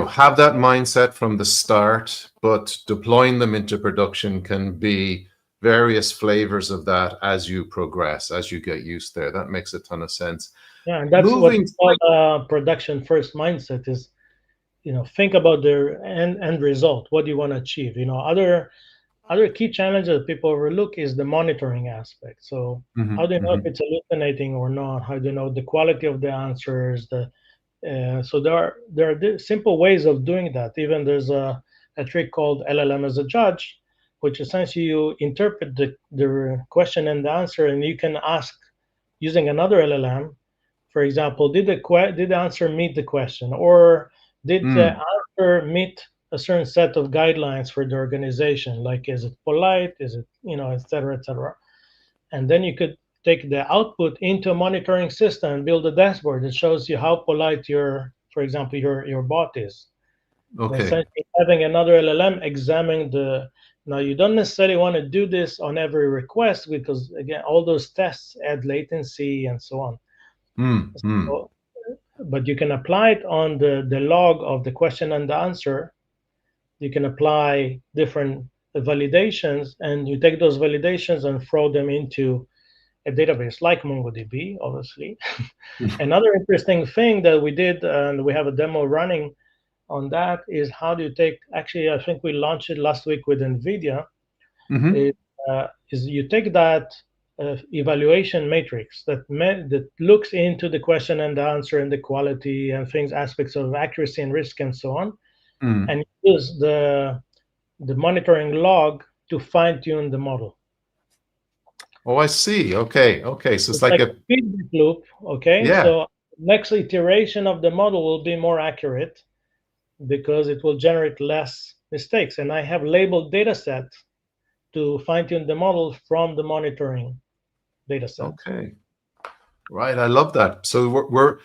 have that mindset from the start, but deploying them into production can be various flavors of that as you progress, as you get used there. That makes a ton of sense. Yeah, and that's what we Moving. call production first mindset is think about the end result. What do you want to achieve? Other key challenge that people overlook is the monitoring aspect. So how Mhm, do you know if mhm, it's hallucinating or not? How do you know the quality of the answers? So there are simple ways of doing that. Even there's a trick called LLM as a judge, which essentially you interpret the question and the answer, and you can ask using another LLM. For example, did the answer meet the question, or did the mm, answer meet a certain set of guidelines for the organization? Like, is it polite? Is it, et cetera, et cetera. And then you could take the output into a monitoring system and build a dashboard that shows you how polite for example, your bot is. And okay. essentially having another LLM examine now you don't necessarily want to do this on every request because again, all those tests add latency and so on. Mm, mm. So, but you can apply it on the log of the question and the answer. You can apply different validations, and you take those validations and throw them into a database like MongoDB, obviously. Another interesting thing that we did, and we have a demo running on that, is how do you take, actually, I think we launched it last week with NVIDIA, Mhm, is you take that evaluation matrix that looks into the question and the answer and the quality and things, aspects of accuracy and risk and so on, mm. and use the monitoring log to fine tune the model. Oh, I see. Okay, okay. So it's It's like like a, a feedback loop. Okay, yeah. so next iteration of the model will be more accurate because it will generate less mistakes. And I have labeled data set to fine tune the model from the monitoring data set. Okay. Right. I love that. So we're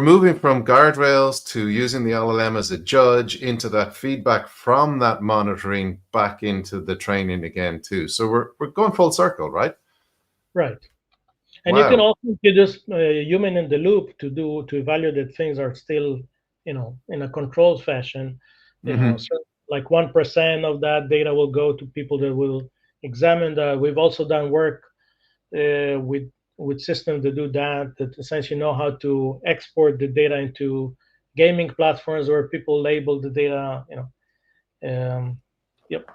moving from guardrails to using the LLM as a judge into that feedback from that monitoring back into the training again too. So we're going full circle, right? Right. And you can Wow. also introduce human in the loop to evaluate that things are still, in a controlled fashion. Hmm. So like 1% of that data will go to people that will examine that. We've also done work with systems that do that essentially know how to export the data into gaming platforms where people label the data. Yep.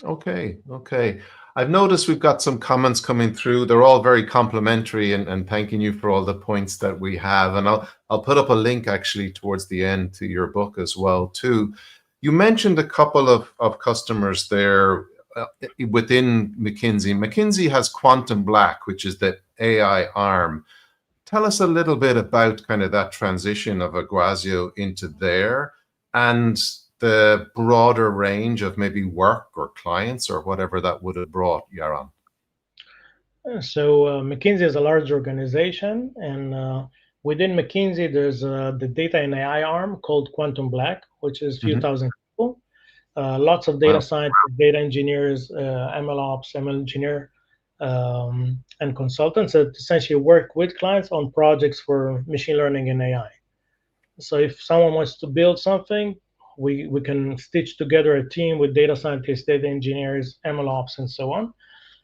Okay, okay. I've noticed we've got some comments coming through. They're all very complimentary and thanking you for all the points that we have. And I'll put up a link actually towards the end to your book as well too. You mentioned a couple of customers there within McKinsey. McKinsey has Quantum Black, which is the AI arm. Tell us a little bit about kind of that transition of Iguazio into there and the broader range of maybe work or clients or whatever that would have brought, Yaron. So McKinsey is a large organization, and within McKinsey, there's the data and AI arm called Quantum Black, which is a few thousand people. Lots of data Wow. scientists, data engineers, ML ops, ML engineer, and consultants that essentially work with clients on projects for machine learning and AI. So if someone wants to build something, we can stitch together a team with data scientists, data engineers, ML ops, and so on.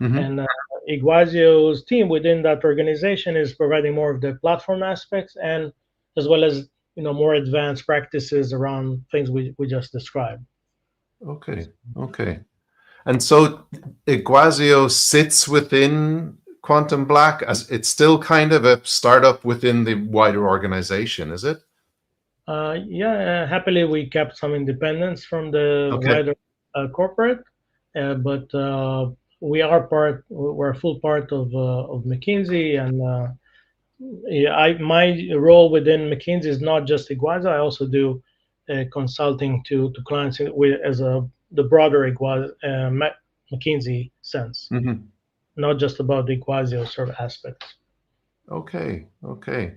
And Iguazio's team within that organization is providing more of the platform aspects and as well as more advanced practices around things we just described. Okay. Okay. And so Iguazio sits within Quantum Black as it's still kind of a startup within the wider organization, is it? Yeah, happily we kept some independence from the Okay. wider corporate, but we're a full part of McKinsey, and yeah, my role within McKinsey is not just Iguazio. I also do consulting to clients as the broader McKinsey sense, not just about the Iguazio sort of aspects. Okay. Okay.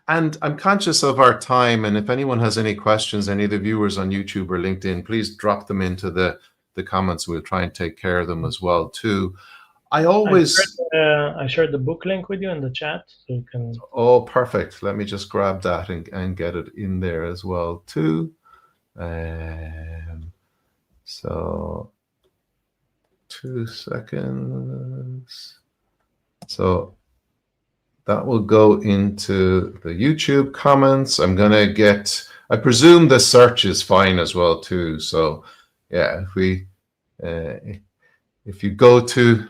And I'm conscious of our time. And if anyone has any questions, any of the viewers on YouTube or LinkedIn, please drop them into the comments. We'll try and take care of them as well, too. I shared the book link with you in the chat, so you can. Oh, perfect. Let me just grab that and get it in there as well, too. So 2 seconds. So that will go into the YouTube comments. I'm going to get, I presume the search is fine as well, too. So yeah, if you go to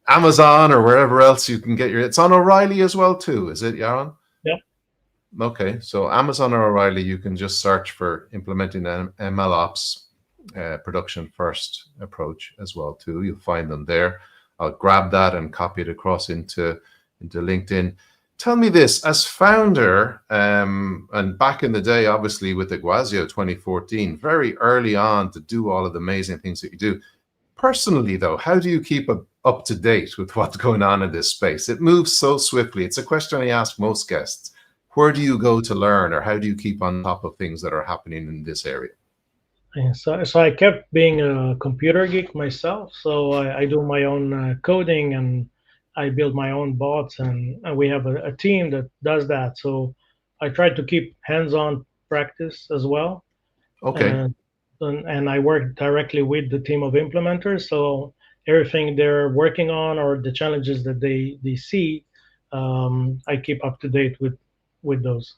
Amazon or wherever else you can get it's on O'Reilly as well, too. Is it, Yaron? Yeah. Okay. So Amazon or O'Reilly, you can just search for implementing an ML ops production first approach as well, too. You'll find them there. I'll grab that and copy it across into LinkedIn. Tell me this, as founder, and back in the day, obviously with Iguazio 2014, very early on to do all of the amazing things that you do. Personally, though, how do you keep up to date with what's going on in this space? It moves so swiftly. It's a question I ask most guests. Where do you go to learn, or how do you keep on top of things that are happening in this area? Yeah, so I kept being a computer geek myself. So I do my own coding, and I build my own bots, and we have a team that does that. So I try to keep hands-on practice as well. Okay. And I work directly with the team of implementers. So everything they're working on or the challenges that they see, I keep up to date with those.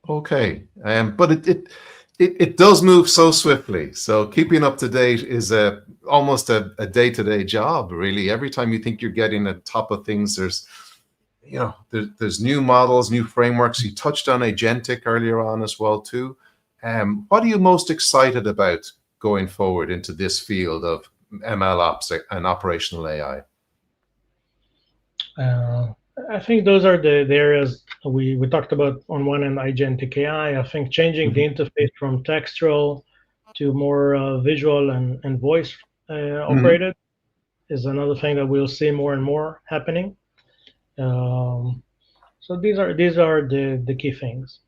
Okay. But it does move so swiftly. So keeping up to date is almost a day-to-day job, really. Every time you think you're getting at top of things, there's new models, new frameworks. You touched on agentic earlier on as well, too. What are you most excited about going forward into this field of ML ops and operational AI? I think those are the areas we talked about. On one end, agentic AI. I think changing the interface from textual to more visual and voice operated is another thing that we'll see more and more happening. So these are the key things.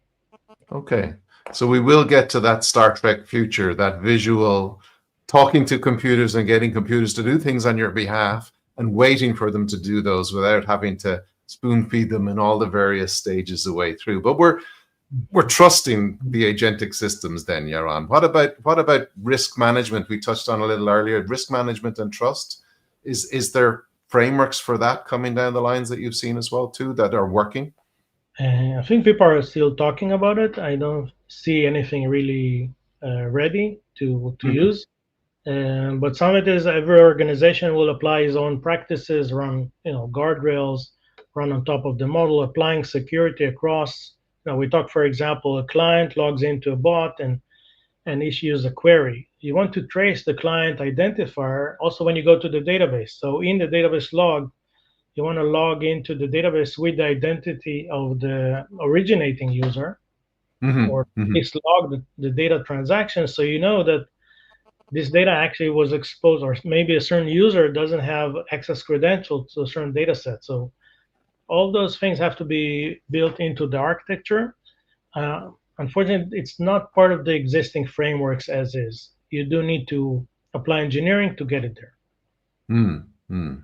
Okay, so we will get to that Star Trek future, that visual, talking to computers and getting computers to do things on your behalf and waiting for them to do those without having to spoon feed them in all the various stages the way through. But we're trusting the agentic systems then, Yaron. What about risk management? We touched on a little earlier, risk management and trust. Is there frameworks for that coming down the lines that you've seen as well too that are working? I think people are still talking about it. I don't see anything really ready to use. But some of it is every organization will apply its own practices, run guardrails, run on top of the model, applying security across. We talk, for example, a client logs into a bot and and issues a query. You want to trace the client identifier also when you go to the database. So in the database log, you want to log into the database with the identity of the originating user, Hmm. or at Hmm. least log the data transaction, so you know that this data actually was exposed, or maybe a certain user doesn't have access credential to a certain data set. So all those things have to be built into the architecture. Uh, Unfortunately, it's not part of the existing frameworks as is. You do need to apply engineering to get it there. Hmm. Hmm.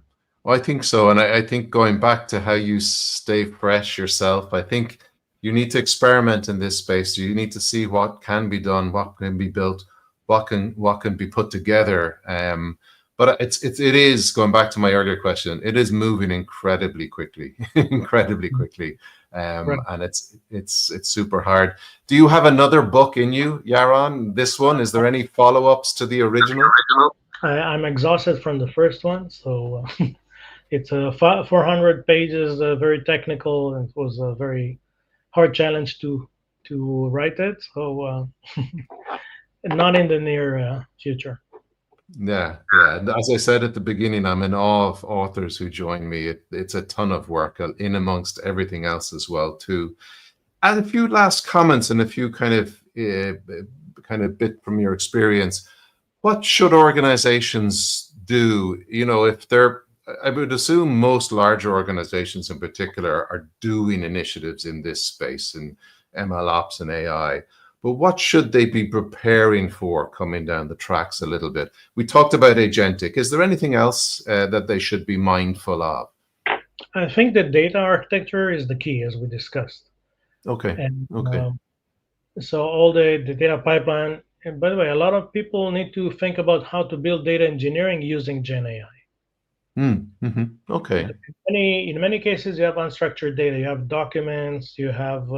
Well, I think so. And I think going back to how you stay fresh yourself, I think you need to experiment in this space. You need to see what can be done, what can be built, what can be put together. But it is going back to my earlier question. It is moving incredibly quickly, incredibly quickly, Right. and it's super hard. Do you have another book in you, Yaron? This one? Is there any follow-ups to the original? I'm exhausted from the first one, so it's 400 pages, very technical, and it was a very hard challenge to write it. So not in the near future. Yeah, yeah. And as I said at the beginning, I'm in awe of authors who join me. It's a ton of work in amongst everything else as well too. And a few last comments and a few kind of bit from your experience. What should organizations do? If I would assume most larger organizations in particular are doing initiatives in this space in ML ops and AI. But what should they be preparing for coming down the tracks a little bit? We talked about agentic. Is there anything else that they should be mindful of? I think the data architecture is the key, as we discussed. Okay. And Okay. so all the data pipeline. And by the way, a lot of people need to think about how to build data engineering using Gen AI. Okay. In many cases, you have unstructured data. You have documents, you have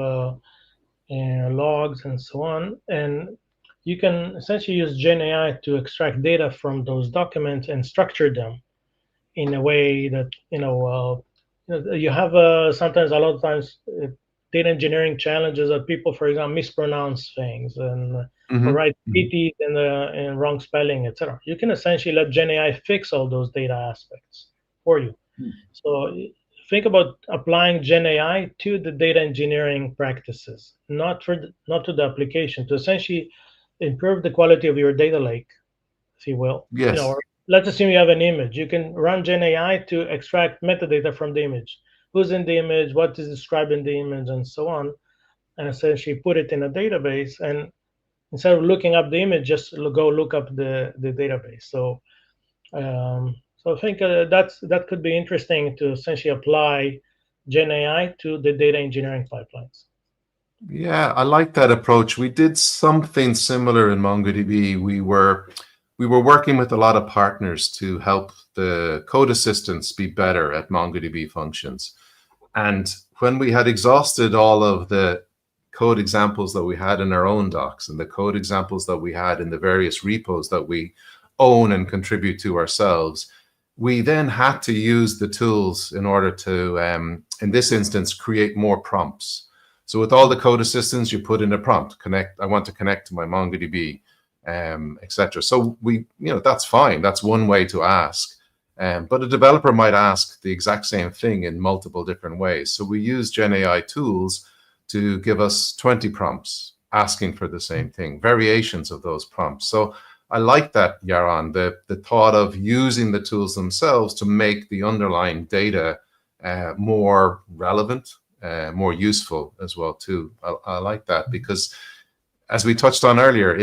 logs, and so on. And you can essentially use Gen AI to extract data from those documents and structure them in a way that you have sometimes a lot of times data engineering challenges that people, for example, mispronounce things and or Hmm. write PTs in wrong spelling, etc. You can essentially let Gen AI fix all those data aspects for you. So think about applying Gen AI to the data engineering practices, not to the application, to essentially improve the quality of your data lake, if you will. Yes. Or let's assume you have an image. You can run Gen AI to extract metadata from the image. Who's in the image, what is described in the image, and so on, and essentially put it in a database. And instead of looking up the image, just go look up the database. So I think that could be interesting to essentially apply Gen AI to the data engineering pipelines. Yeah, I like that approach. We did something similar in MongoDB. We were working with a lot of partners to help the code assistants be better at MongoDB functions. And when we had exhausted all of the code examples that we had in our own docs and the code examples that we had in the various repos that we own and contribute to ourselves, we then had to use the tools in order to, in this instance, create more prompts. So with all the code assistants, you put in a prompt, I want to connect to my MongoDB, etc. So that's fine. That's one way to ask. But a developer might ask the exact same thing in multiple different ways. So we use GenAI tools to give us 20 prompts asking for the same thing, variations of those prompts. So I like that, Yaron, the thought of using the tools themselves to make the underlying data more relevant, more useful as well too. I like that because, as we touched on earlier,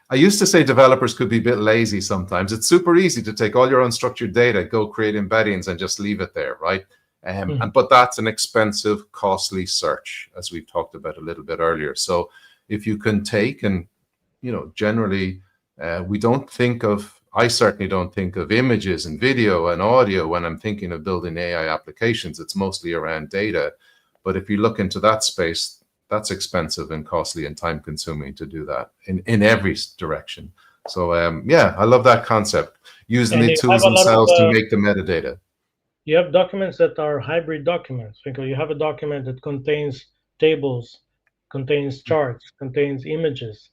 I used to say developers could be a bit lazy sometimes. It's super easy to take all your unstructured data, go create embeddings, and just leave it there, right? Mhm. But that's an expensive, costly search, as we've talked about a little bit earlier. So if you can take and, generally, we don't think of, I certainly don't think of images and video and audio when I'm thinking of building AI applications. It's mostly around data. But if you look into that space, that's expensive and costly and time consuming to do that in every direction. So yeah, I love that concept. Using And the you have tools a lot of themselves to make the metadata. you have documents that are hybrid documents. Because you have a document that contains tables, contains charts, contains images.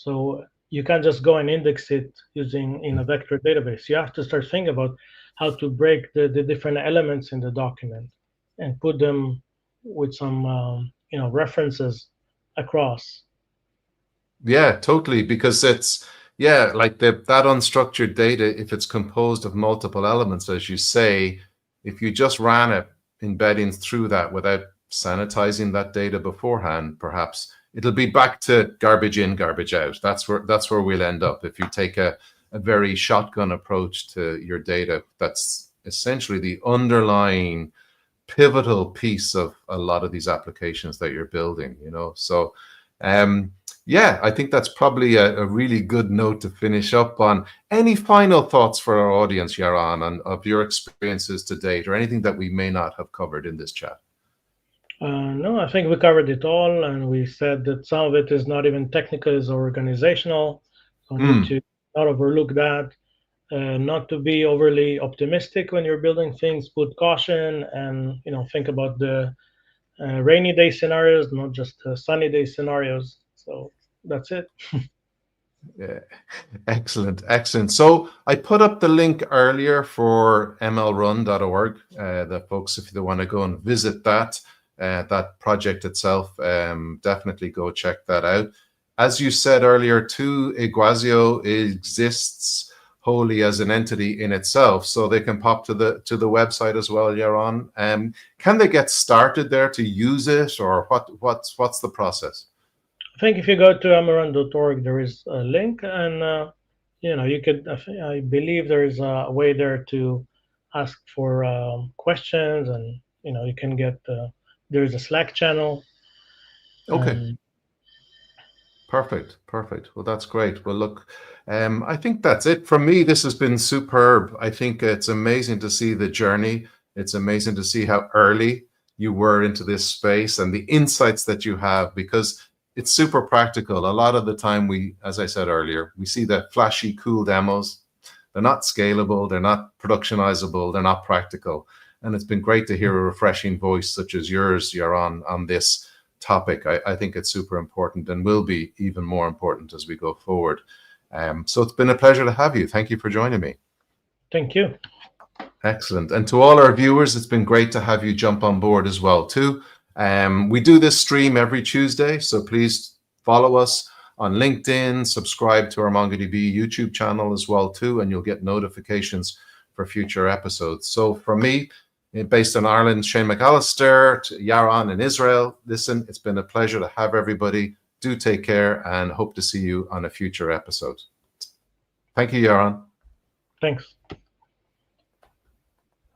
So you can't just go and index it using in a vector database. You have to start thinking about how to break the different elements in the document and put them with some references across. Yeah, totally. Because it's, yeah, like that unstructured data, if it's composed of multiple elements, as you say, if you just ran it embeddings through that without sanitizing that data beforehand, perhaps it'll be back to garbage in, garbage out. That's where we'll end up if you take a very shotgun approach to your data. That's essentially the underlying pivotal piece of a lot of these applications that you're building, So, yeah, I think that's probably a really good note to finish up on. Any final thoughts for our audience, Yaron, of your experiences to date, or anything that we may not have covered in this chat? No, I think we covered it all, and we said that some of it is not even technical, it's organizational. So we need Mm, to not overlook that, not to be overly optimistic when you're building things. Put caution, and think about the rainy day scenarios, not just sunny day scenarios. So that's it. yeah. Excellent, excellent. So I put up the link earlier for mlrun.org. The folks, if they want to go and visit that project itself, definitely go check that out. As you said earlier, too, Iguazio exists wholly as an entity in itself, so they can pop to the website as well, Yaron. Can they get started there to use it, or what's the process? I think if you go to amaran.org, there is a link, and you could. I believe there is a way there to ask for questions, and you can get. There is a Slack channel, Okay. and Perfect, perfect. Well, that's great. Well, look, I think that's it from me. This has been superb. I think it's amazing to see the journey. It's amazing to see how early you were into this space and the insights that you have, because it's super practical. A lot of the time, as I said earlier, we see the flashy, cool demos. They're not scalable. They're not productionizable. They're not practical. And it's been great to hear a refreshing voice such as yours, Yaron, on this topic. I think it's super important and will be even more important as we go forward. So it's been a pleasure to have you. Thank you for joining me. thank you. Excellent. And to all our viewers, it's been great to have you jump on board as well, too. We do this stream every Tuesday, so please follow us on LinkedIn, subscribe to our MongoDB YouTube channel as well, too, and you'll get notifications for future episodes. So from me, based in Ireland, Shane McAllister, to Yaron in Israel, listen, it's been a pleasure to have everybody. Do take care and hope to see you on a future episode. Thank you, Yaron. Thanks.